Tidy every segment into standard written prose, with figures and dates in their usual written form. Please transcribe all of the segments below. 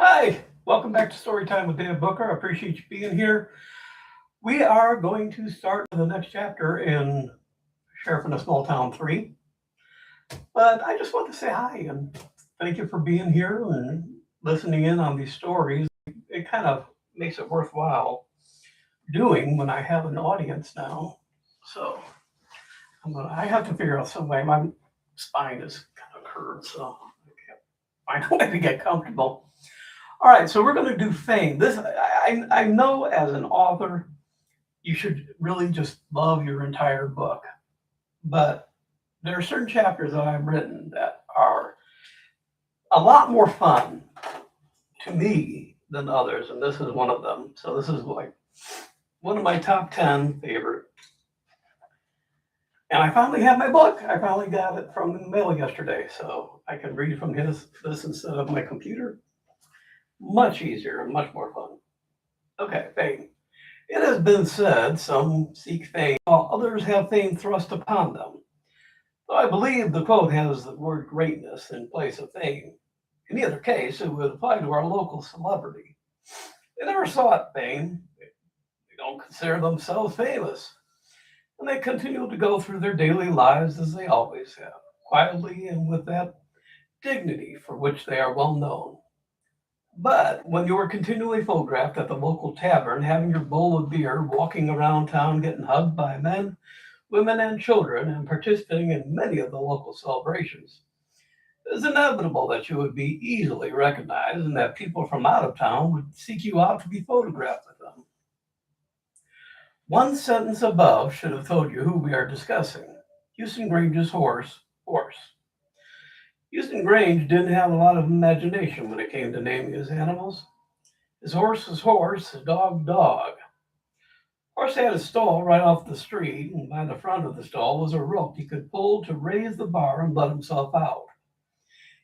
Hi, welcome back to Storytime with Dave Booker. I appreciate you being here. We are going to start the next chapter in Sheriff in a Small Town 3. But I just want to say hi and thank you for being here and listening in on these stories. It kind of makes it worthwhile doing when I have an audience now. So I have to figure out some way. My spine is kind of curved, so I can't find a way to get comfortable. All right, so we're going to do fame. I know as an author, you should really just love your entire book, but there are certain chapters that I've written that are a lot more fun to me than others, and this is one of them. So this is like one of my top 10 favorite. And I finally have my book. I finally got it from the mail yesterday, so I can read from this instead of my computer. Much easier and much more fun. Okay, fame. It has been said some seek fame while others have fame thrust upon them. Though I believe the quote has the word greatness in place of fame. In either case, it would apply to our local celebrity. They never sought fame. They don't consider themselves famous. And they continue to go through their daily lives as they always have, quietly and with that dignity for which they are well known. But when you are continually photographed at the local tavern, having your bowl of beer, walking around town, getting hugged by men, women, and children, and participating in many of the local celebrations, it is inevitable that you would be easily recognized and that people from out of town would seek you out to be photographed with them. One sentence above should have told you who we are discussing. Huston Grange's horse. Huston Grange didn't have a lot of imagination when it came to naming his animals. His horse was horse, his dog. Horse had a stall right off the street, and by the front of the stall was a rope he could pull to raise the bar and let himself out.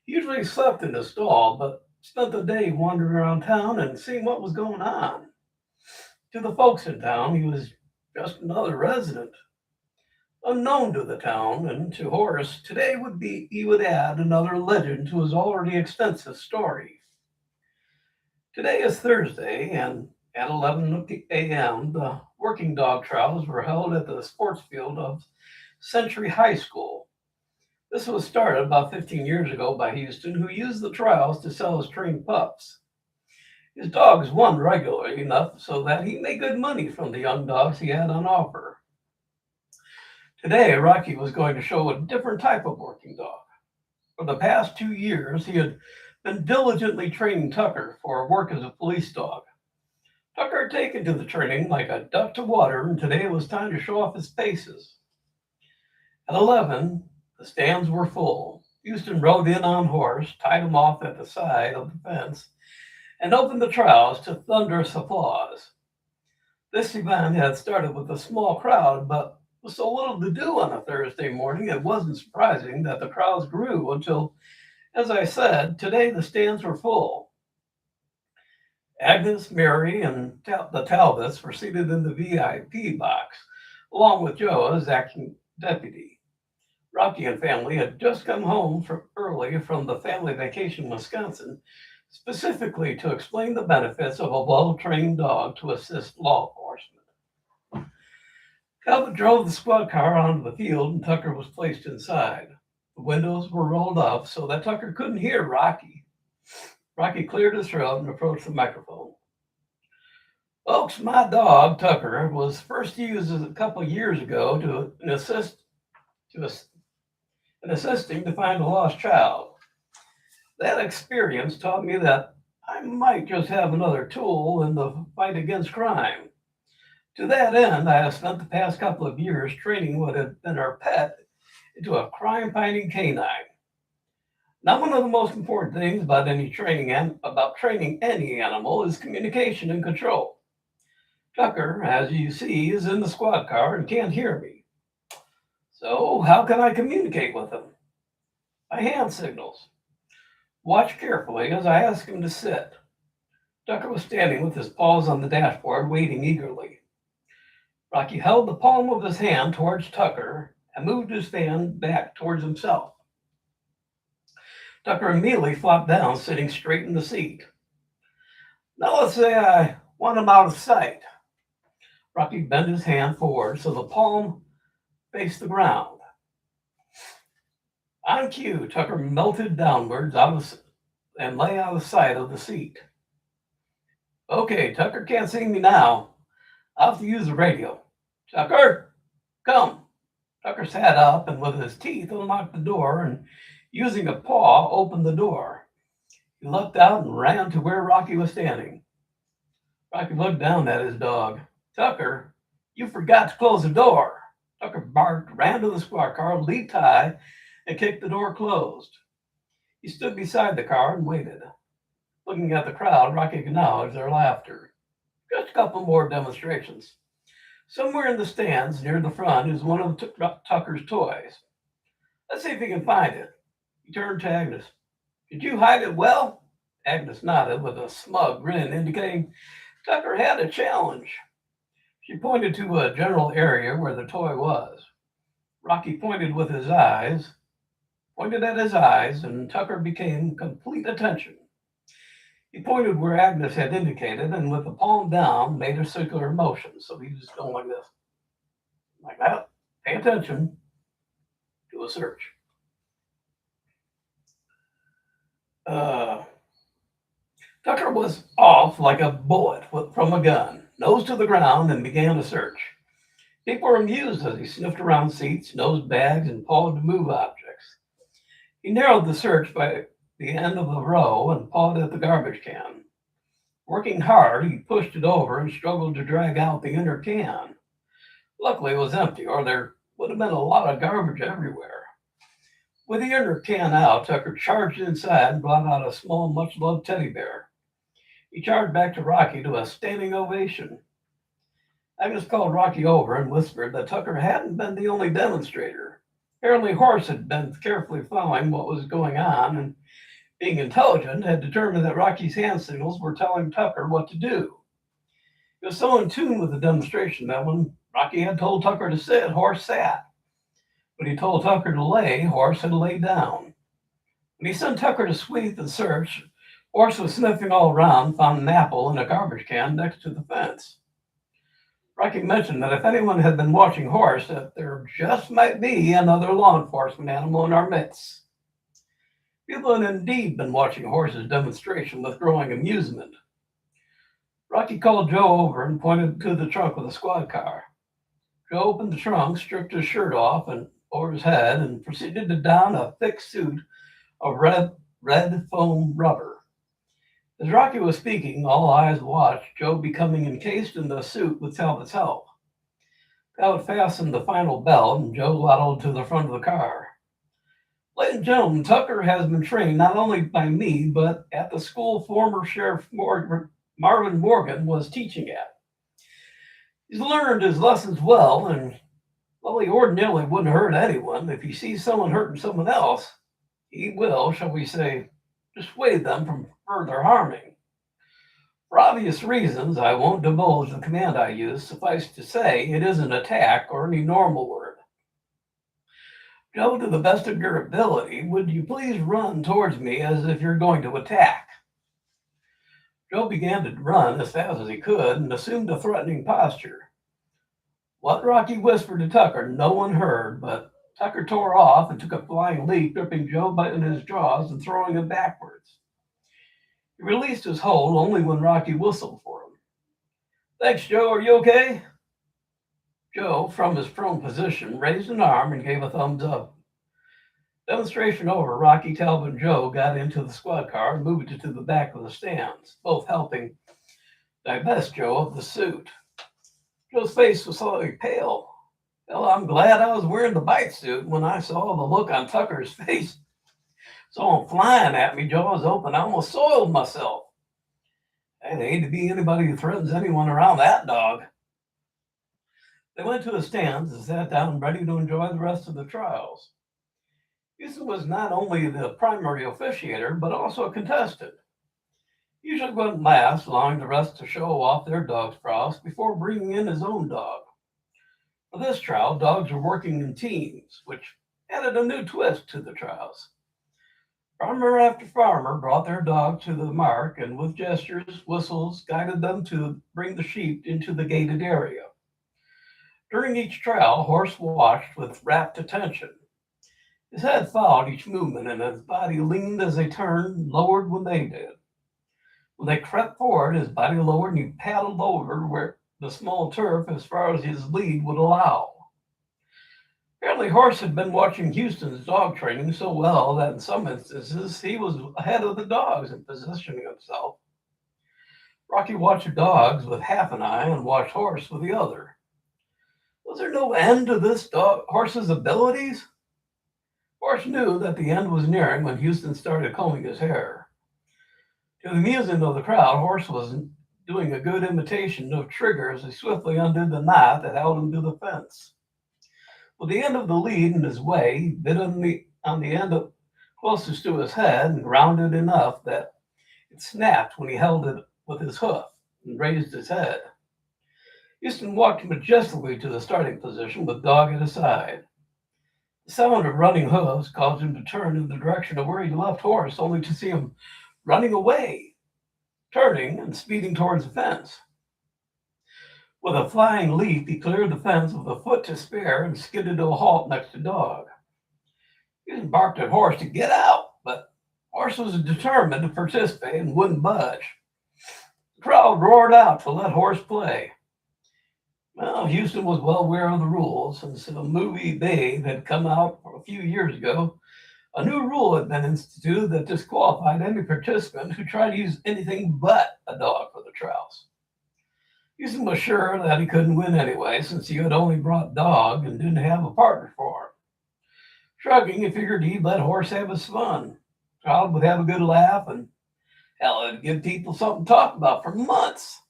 He usually slept in his stall, but spent the day wandering around town and seeing what was going on. To the folks in town, he was just another resident. Unknown to the town and to Horace, today would be he would add another legend to his already extensive story. Today is Thursday, and at 11 a.m., the working dog trials were held at the sports field of Century High School. This was started about 15 years ago by Huston, who used the trials to sell his trained pups. His dogs won regularly enough so that he made good money from the young dogs he had on offer. Today, Rocky was going to show a different type of working dog. For the past 2 years, he had been diligently training Tucker for work as a police dog. Tucker had taken to the training like a duck to water, and today it was time to show off his paces. At 11, the stands were full. Huston rode in on horse, tied him off at the side of the fence, and opened the trials to thunderous applause. This event had started with a small crowd, but with so little to do on a Thursday morning, it wasn't surprising that the crowds grew until, as I said, today the stands were full. Agnes, Mary, and the Talbots were seated in the VIP box, along with Joe as acting deputy. Rocky and family had just come home early from the family vacation in Wisconsin, specifically to explain the benefits of a well-trained dog to assist law enforcement. Talbot drove the squad car onto the field and Tucker was placed inside. The windows were rolled up so that Tucker couldn't hear Rocky. Rocky cleared his throat and approached the microphone. Folks, my dog, Tucker, was first used a couple of years ago in assisting to find a lost child. That experience taught me that I might just have another tool in the fight against crime. To that end, I have spent the past couple of years training what had been our pet into a crime-fighting canine. Now, one of the most important things about training any animal is communication and control. Tucker, as you see, is in the squad car and can't hear me. So, how can I communicate with him? By hand signals. Watch carefully as I ask him to sit. Tucker was standing with his paws on the dashboard, waiting eagerly. Rocky held the palm of his hand towards Tucker and moved his hand back towards himself. Tucker immediately flopped down, sitting straight in the seat. Now let's say I want him out of sight. Rocky bent his hand forward so the palm faced the ground. On cue, Tucker melted downwards and lay out of sight of the seat. Okay, Tucker can't see me now. I'll have to use the radio. Tucker, come. Tucker sat up and with his teeth unlocked the door and using a paw opened the door. He leapt out and ran to where Rocky was standing. Rocky looked down at his dog. Tucker, you forgot to close the door. Tucker barked, ran to the squad car, leaped high, and kicked the door closed. He stood beside the car and waited. Looking at the crowd, Rocky acknowledged their laughter. Just a couple more demonstrations. Somewhere in the stands near the front is one of Tucker's toys. Let's see if he can find it. He turned to Agnes. Did you hide it well? Agnes nodded with a smug grin, indicating Tucker had a challenge. She pointed to a general area where the toy was. Rocky pointed at his eyes, and Tucker became complete attention. He pointed where Agnes had indicated, and with the palm down, made a circular motion. So he was going like this, like that. Pay attention to a search. Tucker was off like a bullet from a gun, nose to the ground, and began to search. People were amused as he sniffed around seats, nosed bags, and pawed to move objects. He narrowed the search by the end of the row and pawed at the garbage can. Working hard, he pushed it over and struggled to drag out the inner can. Luckily, it was empty, or there would have been a lot of garbage everywhere. With the inner can out, Tucker charged inside and brought out a small, much-loved teddy bear. He charged back to Rocky to a standing ovation. Agnes called Rocky over and whispered that Tucker hadn't been the only demonstrator. Apparently, Horse had been carefully following what was going on and, being intelligent, had determined that Rocky's hand signals were telling Tucker what to do. He was so in tune with the demonstration that when Rocky had told Tucker to sit, Horse sat. When he told Tucker to lay, Horse had laid down. When he sent Tucker to sweep and search, Horse was sniffing all around, found an apple in a garbage can next to the fence. Rocky mentioned that if anyone had been watching Horse, that there just might be another law enforcement animal in our midst. People had indeed been watching Horse's demonstration with growing amusement. Rocky called Joe over and pointed to the trunk of the squad car. Joe opened the trunk, stripped his shirt off and over his head, and proceeded to don a thick suit of red foam rubber. As Rocky was speaking, all eyes watched Joe becoming encased in the suit with Talbot's help. Talbot fastened the final belt, and Joe waddled to the front of the car. Ladies and gentlemen, Tucker has been trained not only by me, but at the school former Sheriff Marvin Morgan was teaching at. He's learned his lessons well, and while he ordinarily wouldn't hurt anyone, if he sees someone hurting someone else, he will, shall we say, dissuade them from further harming. For obvious reasons, I won't divulge the command I use. Suffice to say, it isn't attack or any normal word. Joe, to the best of your ability, would you please run towards me as if you're going to attack? Joe began to run as fast as he could and assumed a threatening posture. What Rocky whispered to Tucker, no one heard, but Tucker tore off and took a flying leap, gripping Joe in his jaws and throwing him backwards. He released his hold only when Rocky whistled for him. Thanks, Joe. Are you okay? Joe, from his prone position, raised an arm and gave a thumbs up. Demonstration over, Rocky, Talbot, and Joe got into the squad car and moved it to the back of the stands, both helping divest Joe of the suit. Joe's face was slightly pale. Well, I'm glad I was wearing the bite suit. When I saw the look on Tucker's face, saw him flying at me, jaws open, I almost soiled myself. I'd hate to be anybody who threatens anyone around that dog. They went to the stands and sat down ready to enjoy the rest of the trials. Huston was not only the primary officiator, but also a contestant. He usually went last, allowing the rest to show off their dog's prowess before bringing in his own dog. For this trial, dogs were working in teams, which added a new twist to the trials. Farmer after farmer brought their dog to the mark and with gestures, whistles, guided them to bring the sheep into the gated area. During each trial, Horse watched with rapt attention. His head followed each movement and his body leaned as they turned, lowered when they did. When they crept forward, his body lowered and he paddled over where the small turf as far as his lead would allow. Apparently, Horse had been watching Houston's dog training so well that in some instances he was ahead of the dogs in positioning himself. Rocky watched the dogs with half an eye and watched Horse with the other. Was there no end to this Horse's abilities? Horse knew that the end was nearing when Houston started combing his hair. To the amusement of the crowd, Horse was doing a good imitation of Trigger as he swiftly undid the knot that held him to the fence. With the end of the lead in his way, he bit on the end closest to his head and ground it enough that it snapped when he held it with his hoof and raised his head. Houston walked majestically to the starting position with dog at his side. The sound of running hoofs caused him to turn in the direction of where he left Horse, only to see him running away, turning and speeding towards the fence. With a flying leap, he cleared the fence with a foot to spare and skidded to a halt next to Dog. He barked at Horse to get out, but Horse was determined to participate and wouldn't budge. The crowd roared out to let Horse play. Well, Houston was well aware of the rules. Since the movie Babe had come out a few years ago, a new rule had been instituted that disqualified any participant who tried to use anything but a dog for the trials. Houston was sure that he couldn't win anyway, since he had only brought Dog and didn't have a partner for him. Shrugging, he figured he'd let Horse have his fun. The crowd would have a good laugh, and hell, it'd give people something to talk about for months.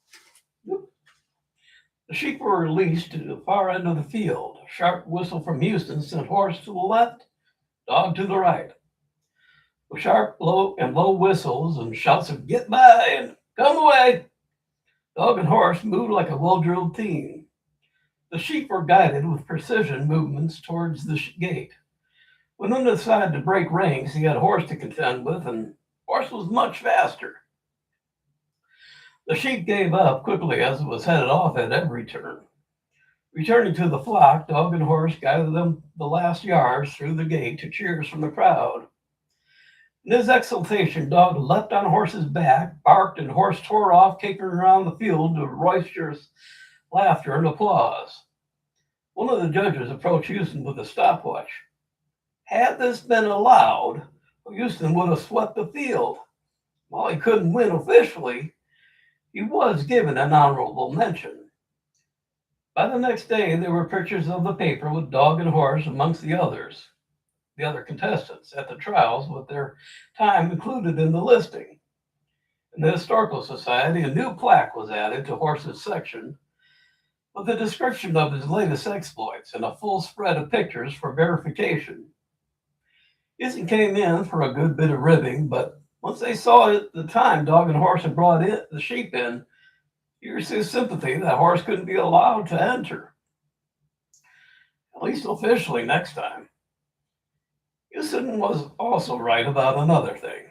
The sheep were released to the far end of the field. A sharp whistle from Houston sent Horse to the left, Dog to the right. With sharp, low whistles and shouts of "Get by" and "Come away," Dog and Horse moved like a well-drilled team. The sheep were guided with precision movements towards the gate. When one decided to break ranks, he had Horse to contend with, and Horse was much faster. The sheep gave up quickly as it was headed off at every turn. Returning to the flock, Dog and Horse guided them the last yards through the gate to cheers from the crowd. In his exultation, Dog leapt on Horse's back, barked, and Horse tore off, capering around the field to roisterous laughter and applause. One of the judges approached Houston with a stopwatch. Had this been allowed, Houston would have swept the field. While he couldn't win officially, he was given an honorable mention. By the next day, there were pictures of the paper with Dog and Horse amongst the other contestants at the trials, with their time included in the listing. In the Historical Society, a new plaque was added to Horse's section with a description of his latest exploits and a full spread of pictures for verification. Houston came in for a good bit of ribbing, but once they saw at the time Dog and Horse had brought the sheep in, he received sympathy that Horse couldn't be allowed to enter, at least officially next time. Houston was also right about another thing.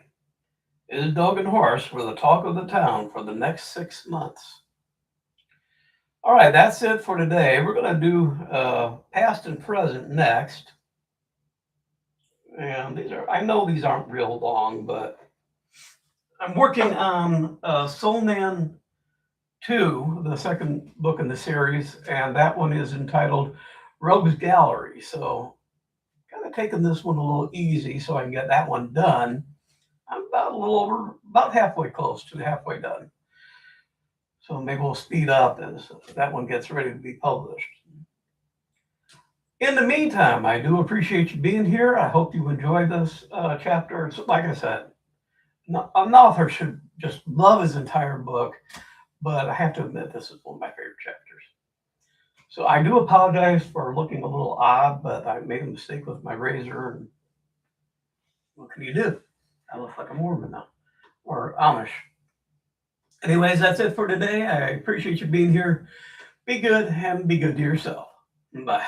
His Dog and Horse were the talk of the town for the next 6 months. All right, that's it for today. We're going to do past and present next. And I know these aren't real long, but I'm working on Soul Man 2, the second book in the series, and that one is entitled Rogue's Gallery. So kind of taking this one a little easy so I can get that one done. I'm about halfway done. So maybe we'll speed up as that one gets ready to be published. In the meantime, I do appreciate you being here. I hope you enjoyed this chapter. So, like I said, an author should just love his entire book, but I have to admit this is one of my favorite chapters. So I do apologize for looking a little odd, but I made a mistake with my razor, and what can you do? I look like a Mormon now, or Amish. Anyways, that's it for today. I appreciate you being here. Be good and be good to yourself. Bye.